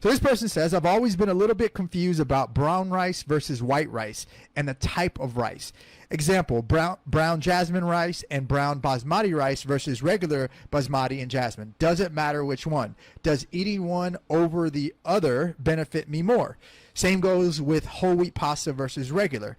So this person says, I've always been a little bit confused about brown rice versus white rice and the type of rice. Example, brown jasmine rice and brown basmati rice versus regular basmati and jasmine. Does it matter which one? Does eating one over the other benefit me more? Same goes with whole wheat pasta versus regular.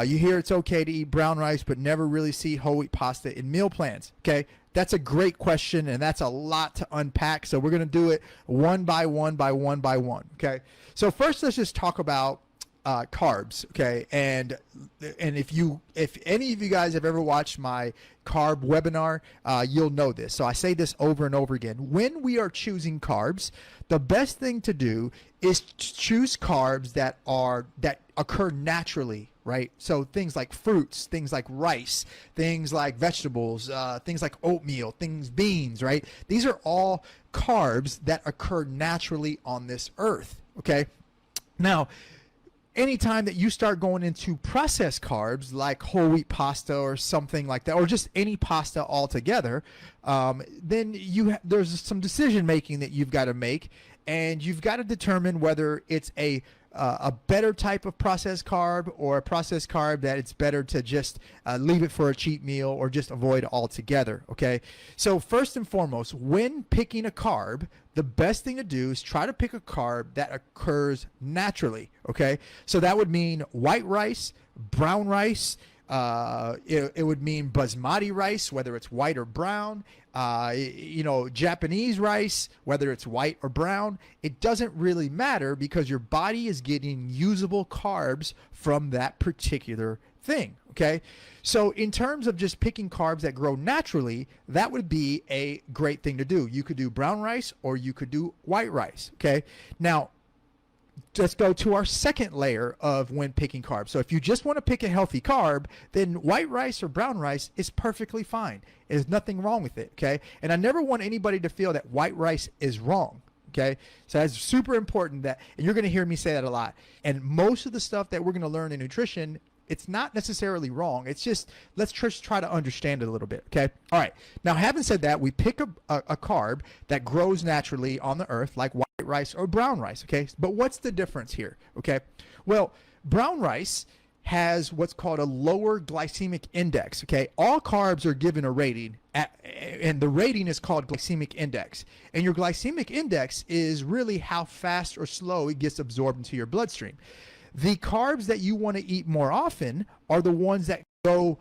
You hear it's okay to eat brown rice, but never really see whole wheat pasta in meal plans. Okay, that's a great question, and that's a lot to unpack. So we're going to do it one by one by one by one. Okay, so first let's just talk about carbs. Okay, and if any of you guys have ever watched my carb webinar, you'll know this. So I say this over and over again. When we are choosing carbs, the best thing to do is to choose carbs that occur naturally, right? So things like fruits, things like rice, things like vegetables, things like oatmeal, beans, right? These are all carbs that occur naturally on this earth. Okay, now anytime that you start going into processed carbs like whole wheat pasta or something like that, or just any pasta altogether, then there's some decision making that you've got to make, and you've got to determine whether it's a better type of processed carb or a processed carb that it's better to just leave it for a cheat meal or just avoid altogether. Okay, so first and foremost, when picking a carb, the best thing to do is try to pick a carb that occurs naturally. Okay, so that would mean white rice, brown rice, it would mean basmati rice, whether it's white or brown, Japanese rice, whether it's white or brown. It doesn't really matter because your body is getting usable carbs from that particular thing. Okay, so in terms of just picking carbs that grow naturally, that would be a great thing to do. You could do brown rice or you could do white rice. Okay, now let's go to our second layer of when picking carbs. So if you just want to pick a healthy carb, then white rice or brown rice is perfectly fine. There's nothing wrong with it. Okay, and I never want anybody to feel that white rice is wrong. Okay, so that's super important, and you're going to hear me say that a lot. And most of the stuff that we're going to learn in nutrition, it's not necessarily wrong. It's just, let's just try to understand it a little bit. Okay. All right. Now, having said that, we pick a carb that grows naturally on the earth, like white rice or brown rice. Okay. But what's the difference here? Okay. Well, brown rice has what's called a lower glycemic index. Okay. All carbs are given a rating, and the rating is called glycemic index. And your glycemic index is really how fast or slow it gets absorbed into your bloodstream. The carbs that you want to eat more often are the ones that go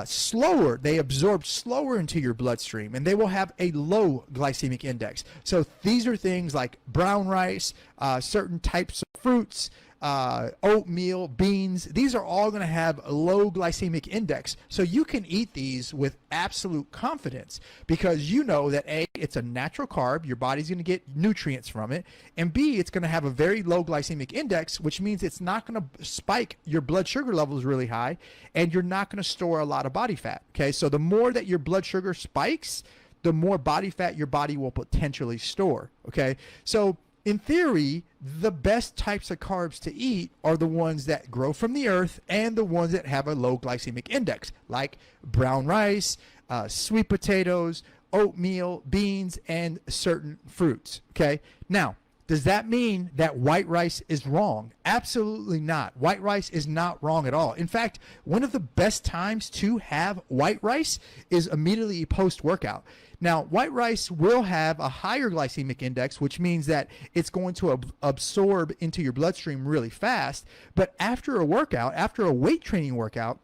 slower. They absorb slower into your bloodstream, and they will have a low glycemic index. So these are things like brown rice, certain types of fruits, oatmeal, beans. These are all going to have a low glycemic index. So you can eat these with absolute confidence because you know that A, it's a natural carb. Your body's going to get nutrients from it. And B, it's going to have a very low glycemic index, which means it's not going to spike your blood sugar levels really high, and you're not going to store a lot of body fat. Okay, so the more that your blood sugar spikes, the more body fat your body will potentially store. Okay, so in theory, the best types of carbs to eat are the ones that grow from the earth and the ones that have a low glycemic index, like brown rice, sweet potatoes, oatmeal, beans, and certain fruits. Okay. Now, does that mean that white rice is wrong? Absolutely not. White rice is not wrong at all. In fact, one of the best times to have white rice is immediately post-workout. Now, white rice will have a higher glycemic index, which means that it's going to absorb into your bloodstream really fast. But after a workout, after a weight training workout,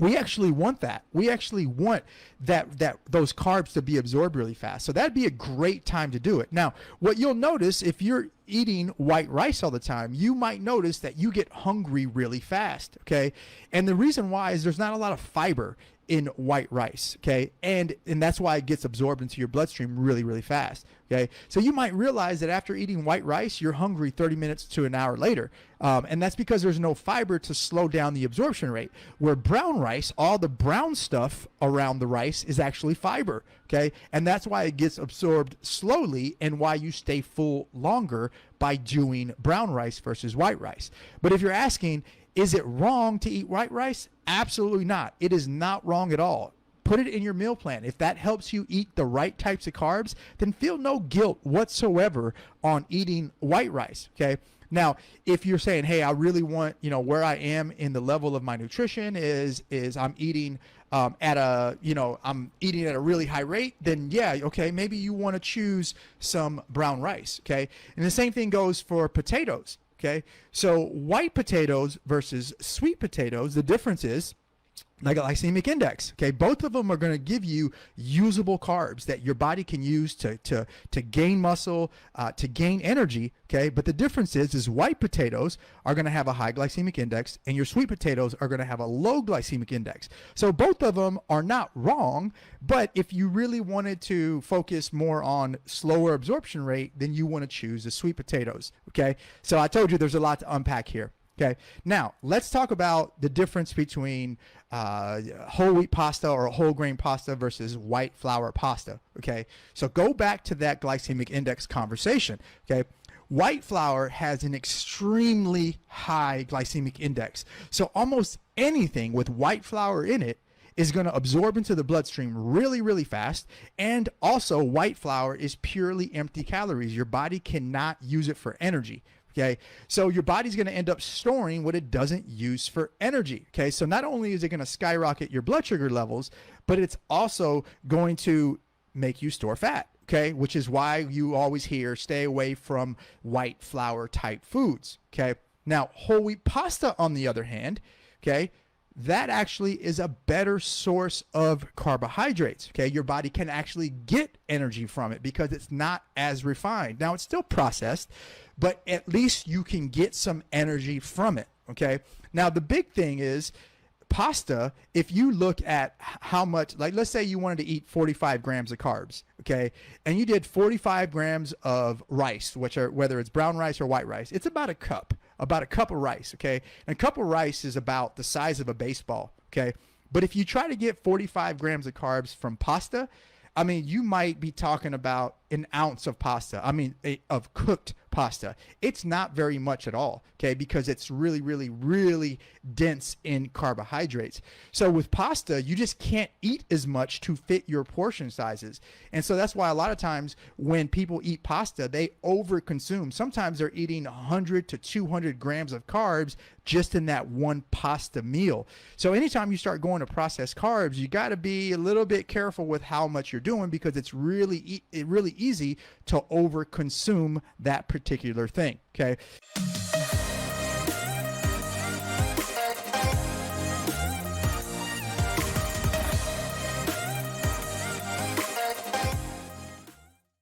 we actually want that. We actually want those carbs to be absorbed really fast. So that'd be a great time to do it. Now, what you'll notice if you're eating white rice all the time, you might notice that you get hungry really fast. Okay. And the reason why is there's not a lot of fiber in white rice. Okay. And that's why it gets absorbed into your bloodstream really, really fast. Okay. So you might realize that after eating white rice, you're hungry 30 minutes to an hour later. And that's because there's no fiber to slow down the absorption rate. Where brown rice, all the brown stuff around the rice is actually fiber. Okay. And that's why it gets absorbed slowly and why you stay full longer by doing brown rice versus white rice. But if you're asking, is it wrong to eat white rice? Absolutely not. It is not wrong at all. Put it in your meal plan. If that helps you eat the right types of carbs, then feel no guilt whatsoever on eating white rice, okay? Now, if you're saying, hey, I really want, where I am in the level of my nutrition is I'm eating I'm eating at a really high rate, then yeah, okay, maybe you want to choose some brown rice, okay? And the same thing goes for potatoes, okay? So white potatoes versus sweet potatoes, the difference is like a glycemic index, okay? Both of them are going to give you usable carbs that your body can use to gain muscle, to gain energy, okay? But the difference is white potatoes are going to have a high glycemic index and your sweet potatoes are going to have a low glycemic index. So both of them are not wrong, but if you really wanted to focus more on slower absorption rate, then you want to choose the sweet potatoes, okay? So I told you there's a lot to unpack here. Okay, now let's talk about the difference between whole wheat pasta or whole grain pasta versus white flour pasta. Okay, so go back to that glycemic index conversation. Okay, white flour has an extremely high glycemic index. So almost anything with white flour in it is going to absorb into the bloodstream really, really fast. And also white flour is purely empty calories. Your body cannot use it for energy. Okay, so your body's going to end up storing what it doesn't use for energy. Okay, so not only is it going to skyrocket your blood sugar levels, but it's also going to make you store fat. Okay, which is why you always hear stay away from white flour type foods. Okay, now whole wheat pasta, on the other hand, okay, that actually is a better source of carbohydrates. Okay, your body can actually get energy from it because it's not as refined. Now it's still processed, but at least you can get some energy from it. Okay, now the big thing is pasta. If you look at how much, like let's say you wanted to eat 45 grams of carbs, okay, and you did 45 grams of rice, which are whether it's brown rice or white rice, it's about a cup of rice, okay? And a cup of rice is about the size of a baseball, okay? But if you try to get 45 grams of carbs from pasta, I mean, you might be talking about an ounce of pasta. I mean, of cooked pasta. It's not very much at all, okay? Because it's really, really, really dense in carbohydrates. So with pasta, you just can't eat as much to fit your portion sizes. And so that's why a lot of times when people eat pasta, they overconsume. Sometimes they're eating 100 to 200 grams of carbs just in that one pasta meal. So anytime you start going to processed carbs, you got to be a little bit careful with how much you're doing because it's really easy to overconsume that particular thing, okay?